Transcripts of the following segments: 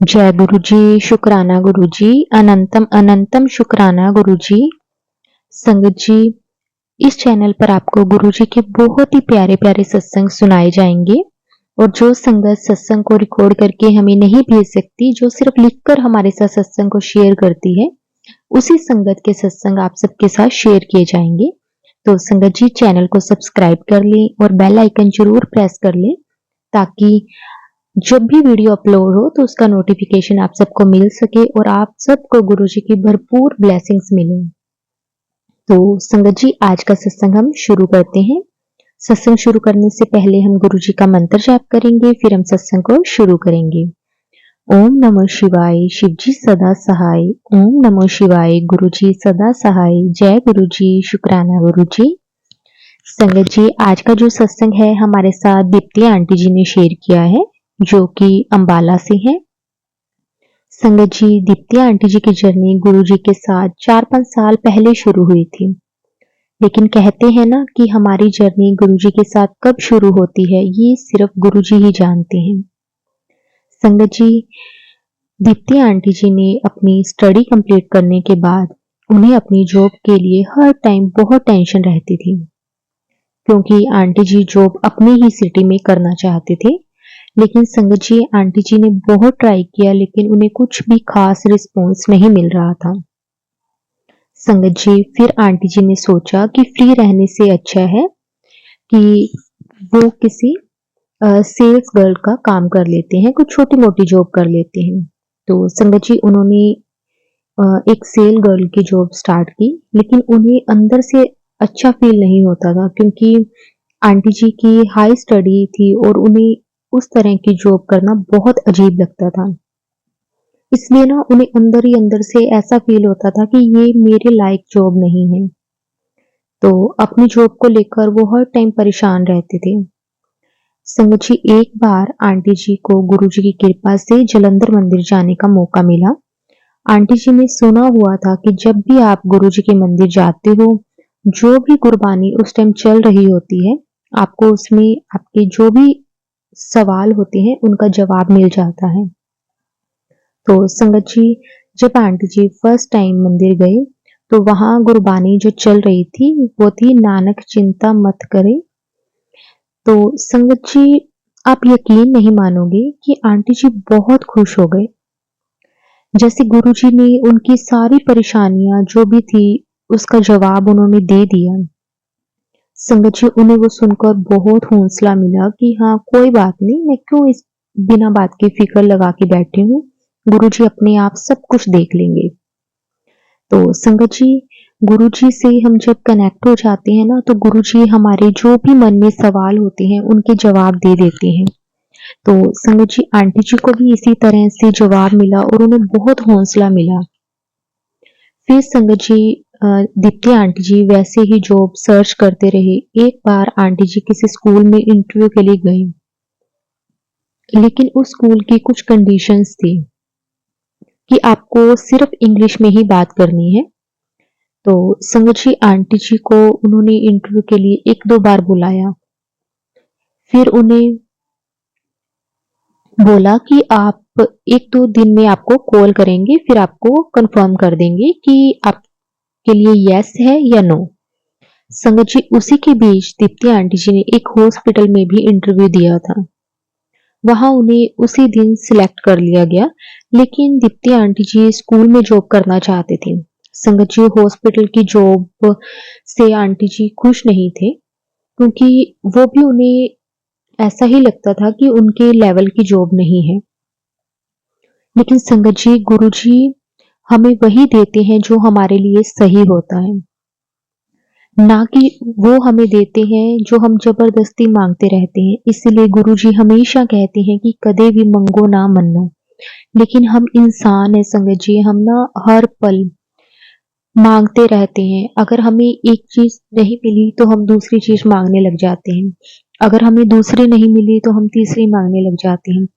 जय गुरु जी, शुक्राना गुरु जी, अनंतम अनंतम शुक्राना गुरु जी। संगत जी, इस चैनल पर आपको गुरु जी के बहुत ही प्यारे प्यारे सत्संग सुनाए जाएंगे। और जो संगत सत्संग को रिकॉर्ड करके हमें नहीं भेज सकती, जो सिर्फ लिखकर हमारे साथ सत्संग को शेयर करती है, उसी संगत के सत्संग आप सबके साथ शेयर किए जाएंगे। तो संगत जी, चैनल को सब्सक्राइब कर लें और बेल आइकन जरूर प्रेस कर लें, ताकि जब भी वीडियो अपलोड हो तो उसका नोटिफिकेशन आप सबको मिल सके और आप सबको गुरु जी की भरपूर ब्लेसिंग्स मिले। तो संगत जी, आज का सत्संग हम शुरू करते हैं। सत्संग शुरू करने से पहले हम गुरु जी का मंत्र जाप करेंगे, फिर हम सत्संग को शुरू करेंगे। ओम नमः शिवाय, शिव जी सदा सहाय। ओम नमः शिवाय, गुरु जी सदा सहाय। जय गुरु जी, शुक्राना गुरु जी। संगत जी, आज का जो सत्संग है हमारे साथ दीप्ति आंटी जी ने शेयर किया है, जो कि अंबाला से है। संगत जी, दीप्ति आंटी जी की जर्नी गुरु जी के साथ 4-5 साल पहले शुरू हुई थी। लेकिन कहते हैं ना कि हमारी जर्नी गुरु जी के साथ कब शुरू होती है, ये सिर्फ गुरु जी ही जानते हैं। संगत जी, दीप्ति आंटी जी ने अपनी स्टडी कंप्लीट करने के बाद उन्हें अपनी जॉब के लिए हर टाइम बहुत टेंशन रहती थी, क्योंकि आंटी जी जॉब अपनी ही सिटी में करना चाहते थे। लेकिन संगत जी, आंटी जी ने बहुत ट्राई किया, लेकिन उन्हें कुछ भी खास रिस्पॉन्स नहीं मिल रहा था। संगत जी, फिर आंटी जी ने सोचा कि फ्री रहने से अच्छा है कि वो किसी सेल्स गर्ल का काम कर लेते हैं, कुछ छोटी मोटी जॉब कर लेते हैं। तो संगत जी, उन्होंने एक सेल गर्ल की जॉब स्टार्ट की, लेकिन उन्हें अंदर से अच्छा फील नहीं होता था, क्योंकि आंटी जी की हाई स्टडी थी और उन्हें उस तरह की जॉब करना बहुत अजीब लगता था। इसलिए ना उन्हें अंदर ही अंदर से ऐसा फील होता था कि ये मेरे लायक जॉब नहीं है। तो अपनी जॉब को लेकर वो हर टाइम परेशान रहते थे। संगत जी, एक बार आंटी जी को गुरु जी की कृपा से जलंधर मंदिर जाने का मौका मिला। आंटी जी ने सुना हुआ था कि जब भी आप गुरु जी के मंदिर जाते हो, जो भी गुरबानी उस टाइम चल रही होती है, आपको उसमें आपके जो भी सवाल होते हैं उनका जवाब मिल जाता है। तो संगत जी, जब आंटी जी फर्स्ट टाइम मंदिर गए, तो वहां गुरबानी जो चल रही थी वो थी नानक चिंता मत करे। तो संगत जी, आप यकीन नहीं मानोगे कि आंटी जी बहुत खुश हो गए। जैसे गुरु जी ने उनकी सारी परेशानियां जो भी थी उसका जवाब उन्होंने दे दिया। संगत जी, उन्हें वो सुनकर बहुत हौसला मिला कि हाँ, कोई बात नहीं, मैं क्यों इस बिना बात की फिक्र लगा के बैठी हूँ, गुरु जी अपने आप सब कुछ देख लेंगे। तो संगत जी, गुरु जी से हम जब कनेक्ट हो जाते हैं ना, तो गुरु जी हमारे जो भी मन में सवाल होते हैं उनके जवाब दे देते हैं। तो संगत जी, आंटी जी को भी इसी तरह से जवाब मिला और उन्हें बहुत हौसला मिला। फिर संगत जी, दीप्ति आंटी जी वैसे ही जॉब सर्च करते रहे। एक बार आंटी जी किसी स्कूल में इंटरव्यू के लिए गए, लेकिन उस स्कूल की कुछ कंडीशंस थी कि आपको सिर्फ इंग्लिश में ही बात करनी है। तो संगत जी, आंटी जी को उन्होंने इंटरव्यू के लिए 1-2 बार बुलाया। फिर उन्हें बोला कि आप 1-2 दिन में आपको कॉल करेंगे, फिर आपको कंफर्म कर देंगे कि आपके लिए यस है या नो। संगत जी, उसी के बीच दीप्ति आंटी जी ने एक हॉस्पिटल में भी इंटरव्यू दिया था। वहां उन्हें उसी दिन सिलेक्ट कर लिया गया, लेकिन दीप्ति आंटी जी स्कूल में जॉब करना चाहते थे। संगत जी, हॉस्पिटल की जॉब से आंटी जी खुश नहीं थे, क्योंकि वो भी उन्हें ऐसा ही लगता था कि उनके लेवल की जॉब नहीं है। लेकिन संगत जी, गुरु जी हमें वही देते हैं जो हमारे लिए सही होता है, ना कि वो हमें देते हैं जो हम जबरदस्ती मांगते रहते हैं। इसलिए गुरु जी हमेशा कहते हैं कि कदे भी मंगो ना मन्नो। लेकिन हम इंसान है संगत जी, हम ना हर पल मांगते रहते हैं। अगर हमें एक चीज नहीं मिली तो हम दूसरी चीज मांगने लग जाते हैं। अगर हमें दूसरी नहीं मिली तो हम तीसरी मांगने लग जाते हैं।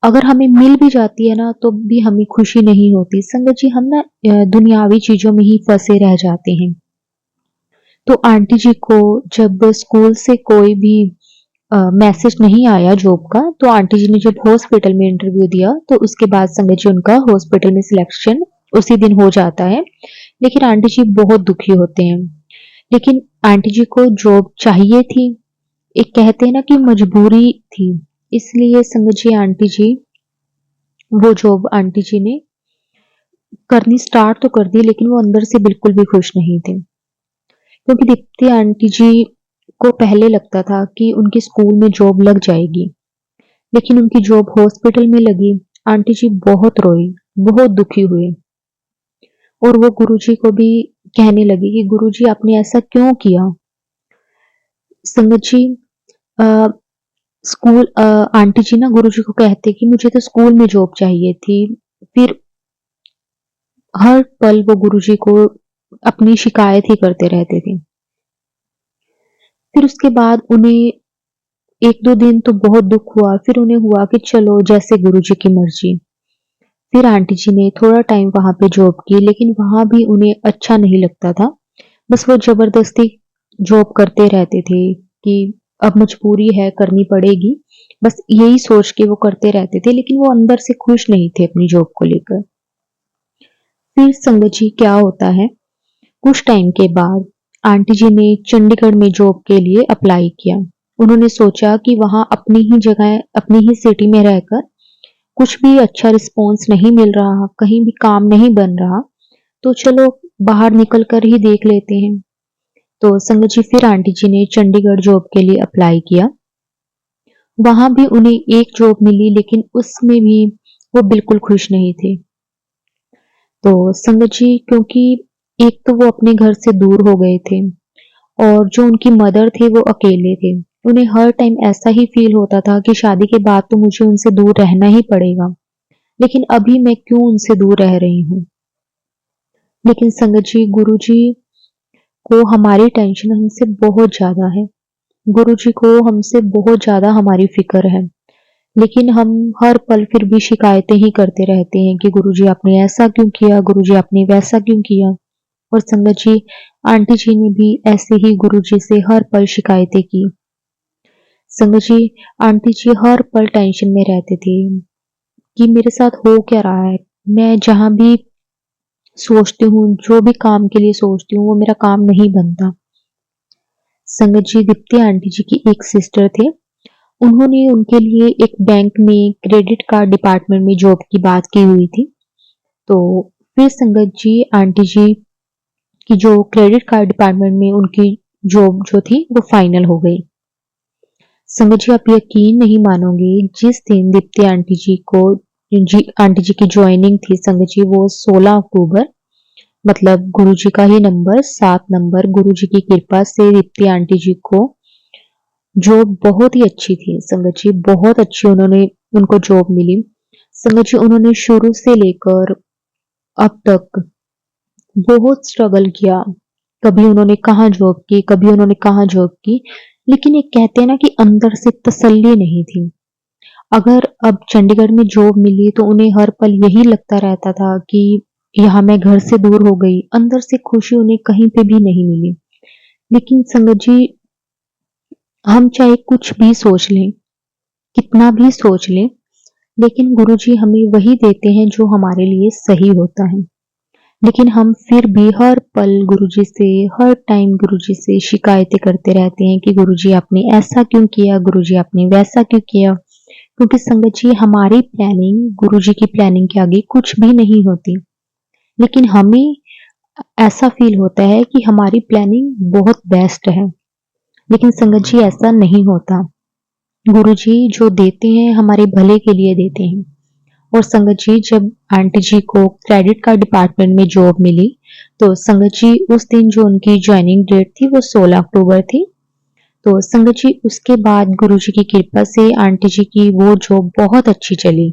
अगर हमें मिल भी जाती है ना, तो भी हमें खुशी नहीं होती। संगत जी, हम ना दुनियावी चीजों में ही फंसे रह जाते हैं। तो आंटी जी को जब स्कूल से कोई भी मैसेज नहीं आया जॉब का, तो आंटी जी ने जब हॉस्पिटल में इंटरव्यू दिया तो उसके बाद संगत जी उनका हॉस्पिटल में सिलेक्शन उसी दिन हो जाता है। लेकिन आंटी जी बहुत दुखी होते हैं। लेकिन आंटी जी को जॉब चाहिए थी, एक कहते हैं ना कि मजबूरी थी, इसलिए संगत जी आंटी जी वो जॉब आंटी जी ने करनी स्टार्ट तो कर दी, लेकिन वो अंदर से बिल्कुल भी खुश नहीं थे। क्योंकि दीप्ति आंटी जी को पहले लगता था कि उनके स्कूल में जॉब लग जाएगी, लेकिन उनकी जॉब हॉस्पिटल में लगी। आंटी जी बहुत रोई, बहुत दुखी हुए और वो गुरुजी को भी कहने लगी कि गुरुजी आपने ऐसा क्यों किया। संगत जी अ, आंटी जी ना गुरुजी को कहते कि मुझे तो स्कूल में जॉब चाहिए थी। फिर हर पल वो गुरुजी को अपनी शिकायत ही करते रहते थे। फिर उसके बाद उन्हें 1-2 दिन तो बहुत दुख हुआ, फिर उन्हें हुआ कि चलो जैसे गुरुजी की मर्जी। फिर आंटी जी ने थोड़ा टाइम वहाँ पे जॉब की, लेकिन वहाँ भी उन्हें अच्छा नहीं लगता था। बस वो ज़बरदस्ती जॉब करते रहते थे कि अब मजबूरी है, करनी पड़ेगी। बस यही सोच के वो करते रहते थे, लेकिन वो अंदर से खुश नहीं थे अपनी जॉब को लेकर। फिर संगत जी क्या होता है, कुछ टाइम के बाद आंटी जी ने चंडीगढ़ में जॉब के लिए अप्लाई किया। उन्होंने सोचा कि वहाँ अपनी ही जगह, अपनी ही सिटी में रहकर कुछ भी अच्छा रिस्पॉन्स नहीं मिल रहा, कहीं भी काम नहीं बन रहा, तो चलो बाहर निकल कर ही देख लेते हैं। तो संगत जी फिर आंटी जी ने चंडीगढ़ जॉब के लिए अप्लाई किया। वहाँ भी उन्हें एक जॉब मिली, लेकिन उसमें भी वो बिल्कुल खुश नहीं थे। तो संगत जी क्योंकि एक तो वो अपने घर से दूर हो गए थे और जो उनकी मदर थे वो अकेले थे। उन्हें हर टाइम ऐसा ही फील होता था कि शादी के बाद तो मुझे उनसे दूर रहना ही पड़ेगा, लेकिन अभी मैं क्यों उनसे दूर रह रही हूँ। लेकिन संगत जी गुरुजी को हमारी टेंशन हमसे बहुत ज्यादा है। गुरुजी को हमसे बहुत ज्यादा हमारी फिक्र है, लेकिन हम हर पल फिर भी शिकायतें ही करते रहते हैं कि गुरुजी आपने ऐसा क्यों किया, गुरुजी आपने वैसा क्यों किया। और संगत जी आंटी जी ने भी ऐसे ही गुरुजी से हर पल शिकायतें की। संगत जी आंटी जी हर पल टेंशन में रहते थे कि मेरे साथ हो क्या रहा है। मैं जहाँ भी सोचती हूँ, जो भी काम के लिए सोचती हूँ, वो मेरा काम नहीं बनता। संगत जी दीप्ति आंटी जी की एक सिस्टर थे, उन्होंने उनके लिए एक बैंक में क्रेडिट कार्ड डिपार्टमेंट में जॉब की बात की हुई थी। तो फिर संगत जी आंटी जी की जो क्रेडिट कार्ड डिपार्टमेंट में उनकी जॉब जो थी वो फाइनल हो गई। संगत जी आप यकीन नहीं मानोगे, जिस दिन दीप्ति आंटी जी की ज्वाइनिंग थी संगत जी, वो 16 अक्टूबर, मतलब गुरुजी का ही नंबर 7 नंबर, गुरुजी की कृपा से दीप्ति आंटी जी को जॉब बहुत ही अच्छी थी। संगत जी बहुत अच्छी उनको जॉब मिली। संगत जी उन्होंने शुरू से लेकर अब तक बहुत स्ट्रगल किया। कभी उन्होंने कहाँ जॉब की, कभी उन्होंने कहाँ जॉब की, लेकिन एक कहते हैं ना कि अंदर से तसल्ली नहीं थी। अगर अब चंडीगढ़ में जॉब मिली तो उन्हें हर पल यही लगता रहता था कि यहाँ मैं घर से दूर हो गई। अंदर से खुशी उन्हें कहीं पे भी नहीं मिली। लेकिन संगत जी हम चाहे कुछ भी सोच लें, कितना भी सोच लें, लेकिन गुरुजी हमें वही देते हैं जो हमारे लिए सही होता है। लेकिन हम फिर भी हर पल गुरुजी से, हर टाइम गुरुजी से शिकायतें करते रहते हैं कि गुरुजी आपने ऐसा क्यों किया, गुरुजी आपने वैसा क्यों किया। क्योंकि संगत जी हमारी प्लानिंग गुरुजी की प्लानिंग के आगे कुछ भी नहीं होती। लेकिन हमें ऐसा फील होता है कि हमारी प्लानिंग बहुत बेस्ट है, लेकिन संगत जी ऐसा नहीं होता। गुरुजी जो देते हैं हमारे भले के लिए देते हैं। और संगत जी जब आंटी जी को क्रेडिट कार्ड डिपार्टमेंट में जॉब मिली, तो संगत जी उस दिन जो उनकी ज्वाइनिंग डेट थी वो 16 अक्टूबर थी। तो संगत जी उसके बाद गुरुजी की कृपा से आंटी जी की वो जॉब बहुत अच्छी चली।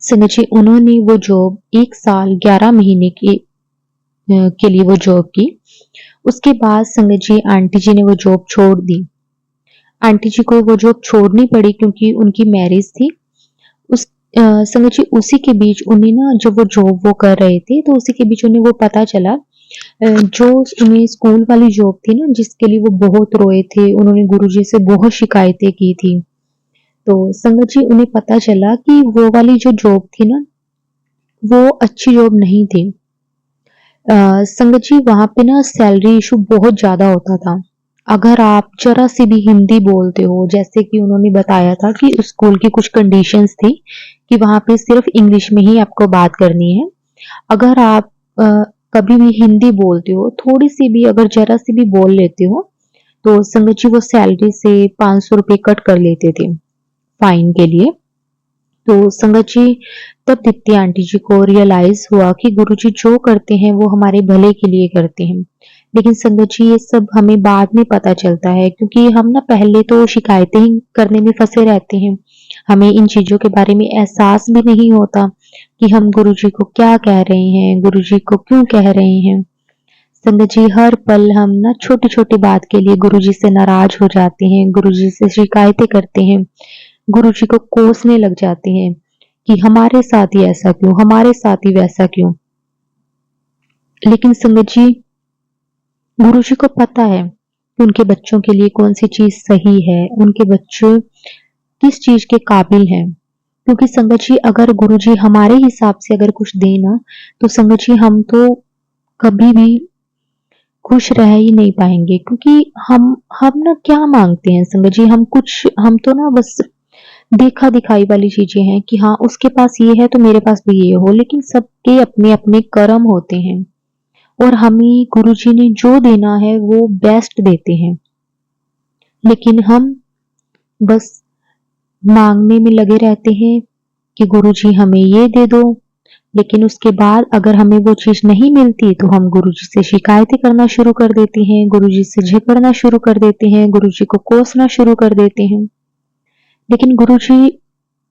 संगत जी उन्होंने वो जॉब 1 साल 11 महीने के लिए वो जॉब की। उसके बाद संगत जी आंटी जी ने वो जॉब छोड़ दी। आंटी जी को वो जॉब छोड़नी पड़ी क्योंकि उनकी मैरिज थी। उस संगत जी उसी के बीच उन्हें ना जब वो जॉब वो कर रहे थे तो उसी के बीच उन्हें वो पता चला जो उन्हें स्कूल वाली जॉब थी ना, जिसके लिए वो बहुत रोए थे, उन्होंने गुरुजी से बहुत शिकायतें की थी। तो संगत जी, उन्हें पता चला कि वो वाली जो जॉब थी ना, वो अच्छी जॉब नहीं थी। संगत जी, वहाँ पे ना सैलरी इशू बहुत ज़्यादा होता था। अगर आप ज़रा सी भी हिंदी बोलते हो, जैसे कि उन्होंने बताया था कि स्कूल की कुछ कंडीशंस थी कि वहाँ पे सिर्फ इंग्लिश में ही आपको बात करनी है। अगर आप कभी भी हिंदी बोलते हो, थोड़ी-सी भी अगर ज़रा सी भी बोल लेते हो, तो संगत जी वो सैलरी से 500 रुपए कट कर लेते थे, फाइन के लिए। तो संगत जी, तब दीप्ति आंटी जी को रियलाइज हुआ कि गुरुजी जो करते हैं वो हमारे भले के लिए करते हैं। लेकिन संगत जी, ये सब हमें बाद में पता चलता है, क्योंकि हम ना पहले तो शिकायतें ही करने में फंसे रहते हैं। हमें इन चीजों के बारे में एहसास भी नहीं होता कि हम गुरुजी को क्या कह रहे हैं, गुरुजी को क्यों कह रहे हैं। संगत जी, हर पल हम ना छोटी छोटी बात के लिए गुरुजी से नाराज हो जाते हैं, गुरुजी से शिकायतें करते हैं, गुरुजी को कोसने लग जाते हैं कि हमारे साथ ही ऐसा क्यों, हमारे साथ ही वैसा क्यों। लेकिन संगत जी, गुरुजी को पता है कि उनके बच्चों के लिए कौन सी चीज सही है, उनके बच्चे किस चीज के काबिल हैं। क्योंकि संगत जी, अगर गुरुजी हमारे हिसाब से अगर कुछ देना, तो संगत जी हम तो कभी भी खुश रह ही नहीं पाएंगे। क्योंकि हम ना क्या मांगते हैं संगत जी, हम तो ना बस देखा दिखाई वाली चीजें हैं कि हाँ, उसके पास ये है तो मेरे पास भी ये हो। लेकिन सबके अपने अपने कर्म होते हैं, और हमें गुरुजी ने जो देना है वो बेस्ट देते हैं। लेकिन हम बस मांगने में लगे रहते हैं कि गुरुजी हमें ये दे दो। लेकिन उसके बाद अगर हमें वो चीज नहीं मिलती, तो हम गुरुजी से शिकायतें करना शुरू कर देते हैं, गुरुजी से झगड़ना शुरू कर देते हैं, गुरुजी को कोसना शुरू कर देते हैं। लेकिन गुरुजी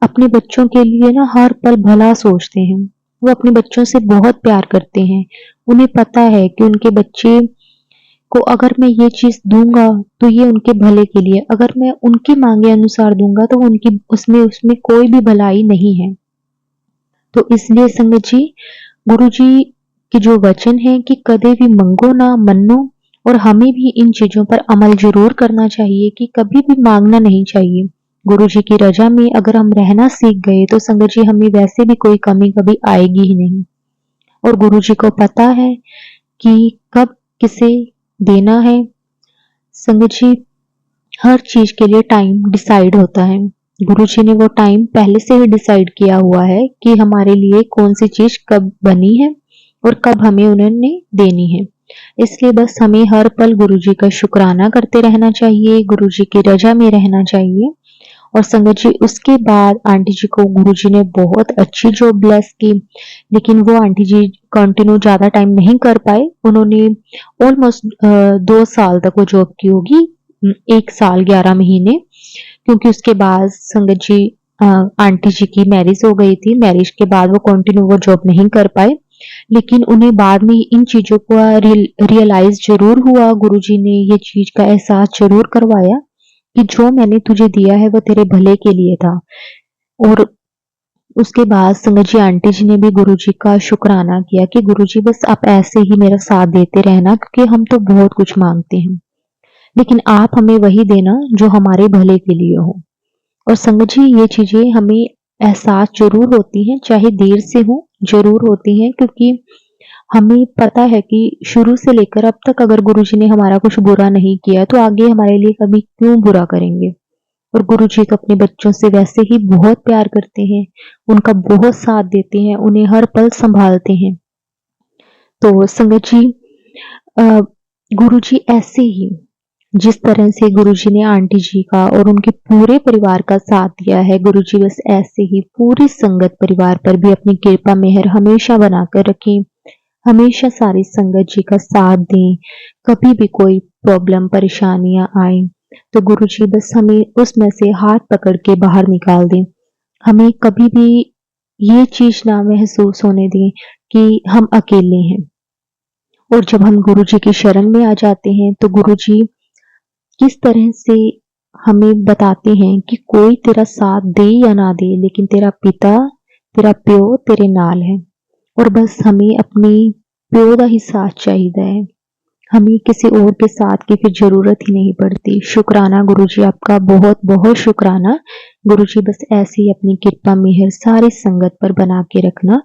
अपने बच्चों के लिए ना हर पल भला सोचते हैं। वो अपने बच्चों से बहुत प्यार करते हैं। उन्हें पता है कि उनके बच्चे को अगर मैं ये चीज दूंगा तो ये उनके भले के लिए, अगर मैं उनकी मांगे अनुसार दूंगा तो उनकी उसमें उसमें कोई भी भलाई नहीं है। तो इसलिए संगत जी, गुरु जी के जो वचन है कि कदे भी मंगो ना मन्नो, और हमें भी इन चीजों पर अमल जरूर करना चाहिए कि कभी भी मांगना नहीं चाहिए। गुरु जी की रजा में अगर हम रहना सीख गए, तो संगत जी हमें वैसे भी कोई कमी कभी आएगी ही नहीं। और गुरु जी को पता है कि कब किसे देना है। संगत जी, हर चीज के लिए टाइम डिसाइड होता है। गुरुजी ने वो टाइम पहले से ही डिसाइड किया हुआ है कि हमारे लिए कौन सी चीज कब बनी है और कब हमें उन्होंने देनी है। इसलिए बस हमें हर पल गुरुजी का शुक्राना करते रहना चाहिए, गुरुजी की रजा में रहना चाहिए। और संगत जी, उसके बाद आंटी जी को गुरुजी ने बहुत अच्छी जॉब ब्लेस की। लेकिन वो आंटी जी कंटिन्यू ज्यादा टाइम नहीं कर पाए। उन्होंने ऑलमोस्ट 2 साल तक वो जॉब की होगी, 1 साल 11 महीने। क्योंकि उसके बाद संगत जी, आंटी जी की मैरिज हो गई थी। मैरिज के बाद वो कंटिन्यू वो जॉब नहीं कर पाए। लेकिन उन्हें बाद में इन चीजों का रियलाइज जरूर हुआ। गुरुजी ने ये चीज का एहसास जरूर करवाया कि जो मैंने तुझे दिया है वो तेरे भले के लिए था। और उसके बाद संगत जी, आंटी जी ने भी गुरुजी का शुक्राना किया कि गुरुजी बस आप ऐसे ही मेरा साथ देते रहना, क्योंकि हम तो बहुत कुछ मांगते हैं, लेकिन आप हमें वही देना जो हमारे भले के लिए हो। और संगत जी, ये चीजें हमें एहसास जरूर होती हैं, चाहे देर से हो, जरूर होती हैं। क्योंकि हमें पता है कि शुरू से लेकर अब तक अगर गुरुजी ने हमारा कुछ बुरा नहीं किया, तो आगे हमारे लिए कभी क्यों बुरा करेंगे। और गुरुजी तो अपने बच्चों से वैसे ही बहुत प्यार करते हैं, उनका बहुत साथ देते हैं, उन्हें हर पल संभालते हैं। तो संगत जी, गुरुजी ऐसे ही, जिस तरह से गुरुजी ने आंटी जी का और उनके पूरे परिवार का साथ दिया है, गुरुजी बस ऐसे ही पूरी संगत परिवार पर भी अपनी कृपा मेहर हमेशा बनाकर रखें। हमेशा सारी संगत जी का साथ दें। कभी भी कोई प्रॉब्लम परेशानियां आए, तो गुरुजी बस हमें उसमें से हाथ पकड़ के बाहर निकाल दें। हमें कभी भी ये चीज ना महसूस होने दें कि हम अकेले हैं। और जब हम गुरुजी की शरण में आ जाते हैं, तो गुरुजी किस तरह से हमें बताते हैं कि कोई तेरा साथ दे या ना दे, लेकिन तेरा पिता, तेरा प्यो तेरे नाल है। और बस हमें अपनी ਪਿਓ ਦਾ ਹੀ ਸਾਥ ਚਾਹੀਦਾ है। हमें किसी और के साथ की फिर ज़रूरत ही नहीं पड़ती। शुक्राना गुरु जी, आपका बहुत बहुत शुक्राना। गुरु जी बस ऐसे ही अपनी कृपा मेहर सारी संगत पर बना के रखना।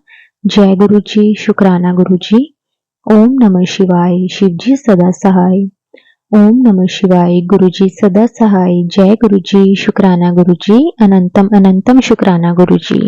जय गुरु जी, शुक्राना गुरु जी। ओम नमः शिवाय। शिव जी सदा सहाय। ओम नमः शिवाय। गुरु जी सदा सहाय। जय गुरु जी, शुक्राना गुरु जी। अनंतम अनंतम शुक्राना गुरु जी।